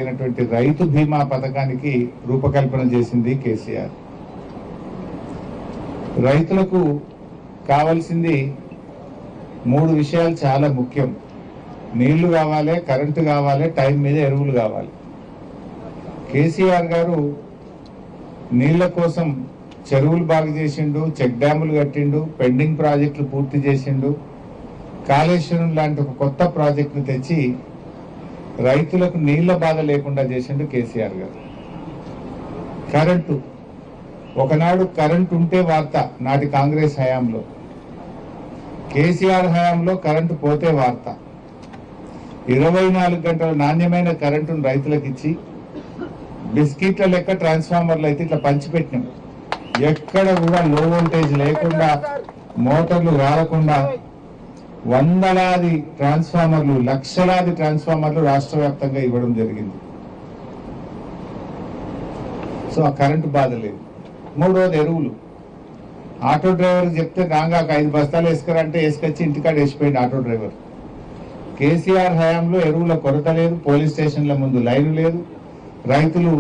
రైతు బీమా పథకానికి రూపకల్పన చేసింది కేసీఆర్. రైతులకు కావాల్సింది మూడు విషయాలు చాలా ముఖ్యం. నీళ్లు కావాలి, కరెంటు కావాలి, టైం మీద ఎరువులు కావాలి. కేసీఆర్ గారు నీళ్ల కోసం చెరువులు బాగు చేసిండు, చెక్ డ్యాములు కట్టిండు, పెండింగ్ ప్రాజెక్టులు పూర్తి చేసిండు, కాళేశ్వరం లాంటి ఒక కొత్త ప్రాజెక్టును తెచ్చి రైతులకు నీళ్ల బాధ లేకుండా చేసిండు కేసీఆర్ గారు. కరెంటు ఒకనాడు కరెంటు ఉంటే వార్త, నాటి కాంగ్రెస్ హయాంలో. కేసీఆర్ హయాంలో కరెంటు పోతే వార్త. 24 గంటల నాణ్యమైన కరెంటును రైతులకు ఇచ్చి బిస్కెట్ల లెక్క ట్రాన్స్ఫార్మర్లు అయితే ఇట్లా పంచిపెట్టినాం. ఎక్కడ కూడా లో వోల్టేజ్ లేకుండా, మోటార్లు రాలకుండా వందలాది ట్రాన్స్ఫార్మర్లు, లక్షలాది ట్రాన్స్ఫార్మర్లు రాష్ట్ర వ్యాప్తంగా ఇవ్వడం జరిగింది. సో ఆ కరెంటు బాధ లేదు. మూడోది ఎరువులు. ఆటో డ్రైవర్కి చెప్తే రాగా 5 బస్తాలు వేసుకురంటే వేసుకొచ్చి ఇంటికాడ వేసిపోయింది ఆటో డ్రైవర్. కేసీఆర్ హయాంలో ఎరువుల కొరత లేదు, పోలీస్ స్టేషన్ల ముందు లైన్ లేదు, రైతులు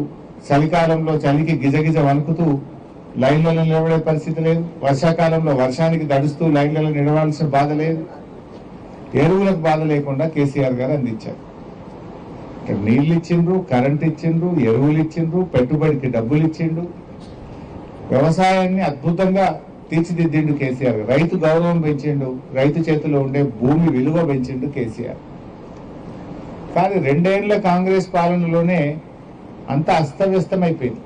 చలికాలంలో చలికి గిజగిజ వణుకుతూ లైన్లలో నిలబడే పరిస్థితి లేదు, వర్షాకాలంలో వర్షానికి దడుస్తూ లైన్లలో నిలవాల్సిన బాధ లేదు. ఎరువులకు బాధ లేకుండా కేసీఆర్ గారు అందించారు. ఇక్కడ నీళ్లు ఇచ్చిండ్రు, కరెంట్ ఇచ్చిండ్రు, ఎరువులు ఇచ్చిండ్రు, పెట్టుబడికి డబ్బులు ఇచ్చిండ్రు, వ్యవసాయాన్ని అద్భుతంగా తీర్చిదిద్దిండు కేసీఆర్ గారు. రైతు గౌరవం పెంచిండు, రైతు చేతిలో ఉండే భూమి విలువ పెంచిండు కేసీఆర్. కానీ 2 ఏళ్ల కాంగ్రెస్ పాలనలోనే అంతా అస్తవ్యస్తమైపోయింది.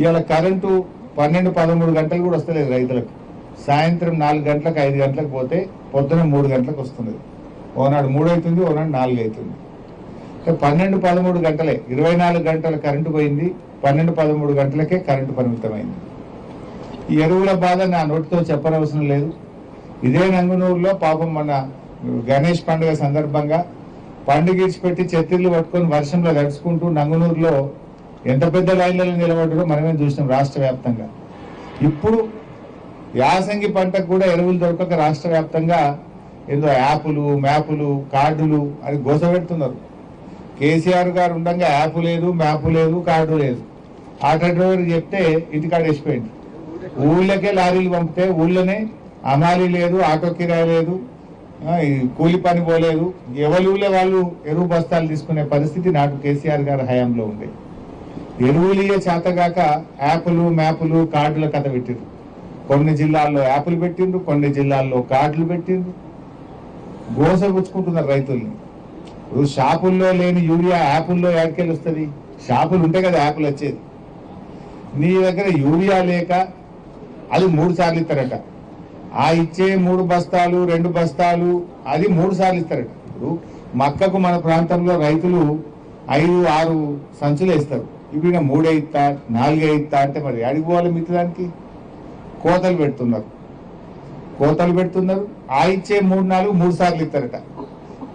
ఇవాళ కరెంటు 12-13 గంటలు కూడా వస్తలేదు రైతులకు. సాయంత్రం 4 గంటలకు 5 గంటలకు పోతే పొద్దున 3 గంటలకు వస్తున్నది. ఓనాడు 3 అవుతుంది, ఓనాడు 4 అవుతుంది. 12-13 గంటలే, 24 గంటల కరెంటు పోయింది. 12-13 గంటలకే కరెంటు పరిమితమైంది. ఈ ఎరువుల బాధ నా నోటితో చెప్పనవసరం లేదు. ఇదే నంగునూరులో పాపం మన గణేష్ పండుగ సందర్భంగా పండుగ ఇచ్చిపెట్టి చెత్తిళ్ళు పట్టుకొని వర్షంలో గడుచుకుంటూ నంగునూరులో ఎంత పెద్ద లైన్లలో నిలబడ్డారో మనమే చూసినాం రాష్ట్ర వ్యాప్తంగా. ఇప్పుడు యాసంగి పంటకు కూడా ఎరువులు దొరకక రాష్ట్ర వ్యాప్తంగా ఏదో యాపులు, మ్యాపులు, కార్డులు అని గోసపెడుతున్నారు. కేసీఆర్ గారు ఉండగా యాప్ లేదు, మ్యాప్ లేదు, కార్డు లేదు. ఆటో డ్రైవర్ చెప్తే ఇంటికాడ వేసిపోయింది. ఊళ్ళకే లారీలు పంపితే ఊళ్ళోనే అమాలి లేదు, ఆటో కిరాయి లేదు, కూలి పని పోలేదు. ఎవరి ఊళ్ళో వాళ్ళు ఎరువు బస్తాలు తీసుకునే పరిస్థితి నాటు కేసీఆర్ గారి హయాంలో ఉండే. ఎరువులియే చేతగాక యాప్లు, మ్యాపులు, కార్డుల కథ పెట్టిండ్రు. కొన్ని జిల్లాల్లో యాప్లు పెట్టిండ్రు, కొన్ని జిల్లాల్లో కార్డులు పెట్టిండ్రు. గోసపుచ్చుకుంటున్నారు రైతుల్ని. ఇప్పుడు షాపుల్లో లేని యూరియా యాపుల్లో యాడికెళ్ళి వస్తుంది? షాపులు ఉంటే కదా యాపులు వచ్చేది. నీ దగ్గర యూరియా లేక అది 3 సార్లు ఇస్తారట. ఆ ఇచ్చే 3 బస్తాలు 2 బస్తాలు అది 3 సార్లు ఇస్తారట. ఇప్పుడు మక్కకు మన ప్రాంతంలో రైతులు 5-6 సంచులు వేస్తారు. ఇప్పుడు 3 ఇస్తా 4 ఇస్తా అంటే మరి అడిగి పోవాలి మిగతానికి. కోతలు పెడుతున్నారు. ఆ ఇచ్చే 3 సార్లు ఇస్తారట.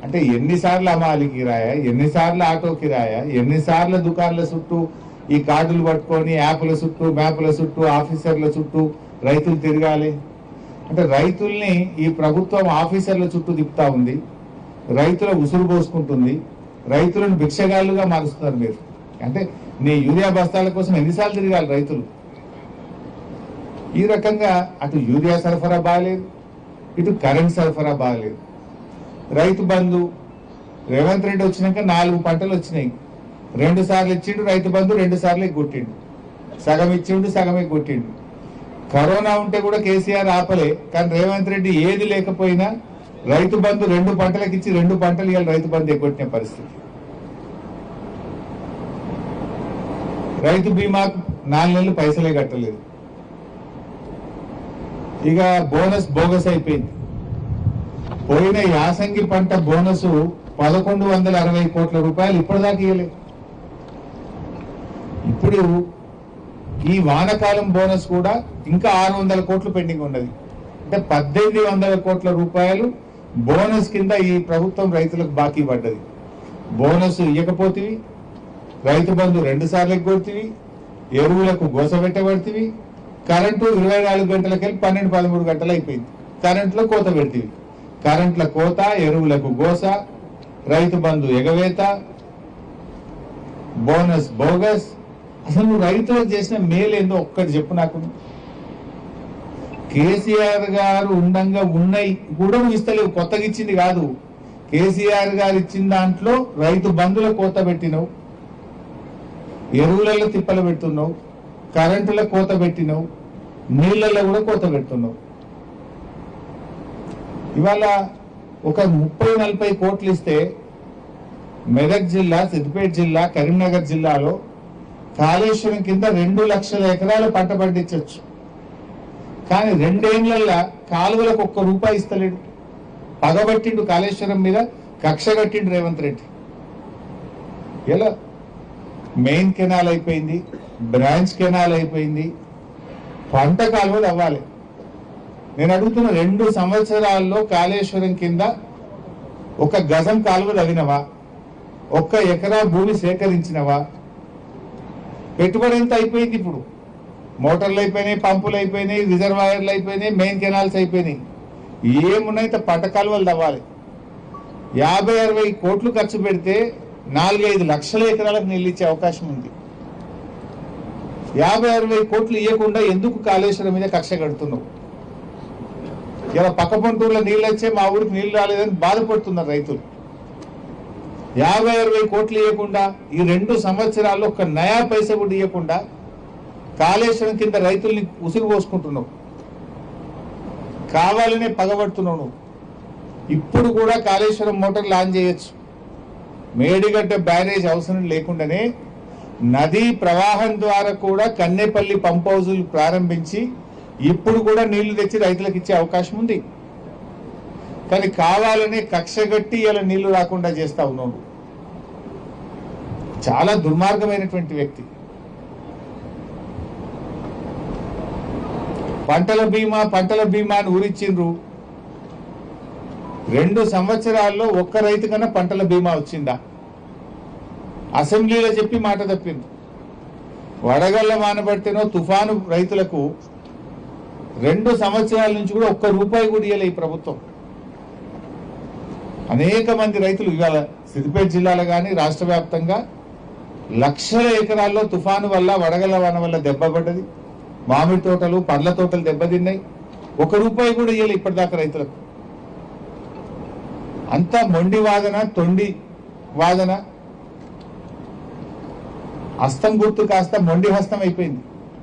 అంటే ఎన్నిసార్లు అమాలి కిరాయా, ఎన్నిసార్లు ఆటో కిరాయా, ఎన్నిసార్లు దుకాణాల చుట్టూ ఈ కార్డులు పట్టుకొని యాప్ల చుట్టూ, మ్యాప్ల చుట్టూ, ఆఫీసర్ల చుట్టూ రైతులు తిరగాలి. అంటే రైతుల్ని ఈ ప్రభుత్వం ఆఫీసర్ల చుట్టూ తిప్పుతా ఉంది, రైతుల ఉసురు పోసుకుంటుంది, రైతులను భిక్షగాళ్ళుగా మారుస్తున్నారు మీరు. అంటే నీ యూరియా బస్తాల కోసం ఎన్నిసార్లు తిరగాలి రైతులు? ఈ రకంగా అటు యూరియా సరఫరా బాగలేదు, ఇటు కరెంట్ సరఫరా బాగలేదు. రైతు బంధు రేవంత్ రెడ్డి వచ్చినాక 4 పంటలు వచ్చినాయి. 2 సార్లు ఇచ్చిండు రైతు బంధు, 2 సార్లు కొట్టిండు. సగం ఇచ్చిండు, సగమే కొట్టిండు. కరోనా ఉంటే కూడా కేసీఆర్ ఆపలే. కానీ రేవంత్ రెడ్డి ఏది లేకపోయినా రైతు బంధు 2 పంటలకు ఇచ్చి 2 పంటలు ఇవాళ రైతు బంధు ఎగ్గొట్టిన పరిస్థితి. రైతు బీమాకు 4 నెలలు పైసలే కట్టలేదు. ఇక బోనస్ బోగస్ అయిపోయింది. పోయిన యాసంగి పంట బోనస్ 1160 కోట్ల రూపాయలు ఇప్పటిదాకా ఇవ్వలేదు. ఇప్పుడు ఈ వానకాలం బోనస్ కూడా ఇంకా 600 కోట్లు పెండింగ్ ఉన్నది. అంటే 1800 కోట్ల రూపాయలు బోనస్ కింద ఈ ప్రభుత్వం రైతులకు బాకీ పడ్డది. బోనస్ ఇవ్వకపోతే రైతు బంధు 2 సార్లు ఎగ్గొడితివి, ఎరువులకు గోసపెట్టబడితివి, కరెంటు 24 గంటలకెళ్ళి 12-13 గంటలు అయిపోయింది. కరెంట్లో కోత పెడితివి. కరెంట్ల కోత, ఎరువులకు గోస, రైతు బంధు ఎగవేత, బోనస్ బోగస్. అసలు నువ్వు రైతులకు చేసిన మేలేందో ఒక్కటి చెప్పు నాకు. కేసీఆర్ గారు ఉండంగా ఉన్నాయి కూడా నువ్వు ఇస్తలేవు, కొత్తగా ఇచ్చింది కాదు. కేసీఆర్ గారు ఇచ్చిన దాంట్లో రైతు బంధుల కోత పెట్టినవు, ఎరువులలో తిప్పలు పెడుతున్నావు, కరెంటులో కోత పెట్టినవు, నీళ్లలో కూడా కోత పెడుతున్నావు. ఇవాళ ఒక 30-40 కోట్లు ఇస్తే మెదక్ జిల్లా, సిద్దిపేట జిల్లా, కరీంనగర్ జిల్లాలో కాళేశ్వరం కింద 2 లక్షల ఎకరాలు పంట పండించవచ్చు. కానీ 2 ఏళ్లలో కాలువలకు ₹1 ఇస్తలేడు. పగబట్టిండు కాళేశ్వరం మీద, కక్ష కట్టిండు రేవంత్ రెడ్డి. ఎలా మెయిన్ కెనాల్ అయిపోయింది, బ్రాంచ్ కెనాల్ అయిపోయింది, పంట కాలువలు అవ్వాలి. నేను అడుగుతున్న 2 సంవత్సరాల్లో కాళేశ్వరం కింద 1 గజం కాలువ తవ్వినవా? 1 ఎకరా భూమి సేకరించినవా? పెట్టుబడి ఎంత అయిపోయింది? ఇప్పుడు మోటార్లు అయిపోయినాయి, పంపులు అయిపోయినాయి, రిజర్వాయర్లు అయిపోయినాయి, మెయిన్ కెనాల్స్ అయిపోయినాయి. ఏమున్నాయి? పంట కాలువలు తవ్వాలి. 50-60 కోట్లు ఖర్చు పెడితే 4-5 లక్షల ఎకరాలకు నీళ్ళు ఇచ్చే అవకాశం ఉంది. 50-60 కోట్లు ఇవ్వకుండా ఎందుకు కాళేశ్వరం మీద కక్ష కడుతున్నావు? ఇలా పక్క పంటూరులో నీళ్ళు వచ్చే మా ఊరికి నీళ్లు రాలేదని బాధపడుతున్నారు రైతులు. 50-60 కోట్లు ఇవ్వకుండా, ఈ 2 సంవత్సరాల్లో 1 నయా పైసా కూడా ఇవ్వకుండా కాళేశ్వరం కింద రైతుల్ని ఉసుగు పోసుకుంటున్నావు, కావాలనే పగబడుతున్నావు నువ్వు. ఇప్పుడు కూడా కాళేశ్వరం మోటార్లు ఆన్ చేయొచ్చు. మేడిగడ్డ బ్యారేజ్ అవసరం లేకుండానే నదీ ప్రవాహం ద్వారా కూడా కన్నేపల్లి పంప్ హౌజులు ప్రారంభించి ఇప్పుడు కూడా నీళ్లు తెచ్చి రైతులకు ఇచ్చే అవకాశం ఉంది. కానీ కావాలనే కక్షగట్టి ఇలా నీళ్లు రాకుండా చేస్తా ఉన్నాడు. చాలా దుర్మార్గమైనటువంటి వ్యక్తి. పంటల బీమా అని ఊరిచ్చిండ్రు. 2 సంవత్సరాల్లో 1 రైతు కన్నా పంటల బీమా వచ్చిందా? అసెంబ్లీలో చెప్పి మాట తప్పింది. వడగళ్ల వానబడితేనో తుఫాను రైతులకు 2 సంవత్సరాల నుంచి కూడా ₹1 కూడా ఇవ్వలే ఈ ప్రభుత్వం. అనేక మంది రైతులు ఇవాళ సిద్దిపేట జిల్లాలో కానీ రాష్ట్ర వ్యాప్తంగా లక్షల ఎకరాల్లో తుఫాను వల్ల, వడగళ్ల వాన వల్ల దెబ్బపడ్డది. మామిడి తోటలు, పండ్ల తోటలు దెబ్బతిన్నాయి. ₹1 కూడా ఇవ్వలే ఇప్పటిదాకా రైతులకు. అంతా మొండి వాదన, తొండి వాదన. హస్తం గుర్తు కాస్త మొండి హస్తం అయిపోయింది.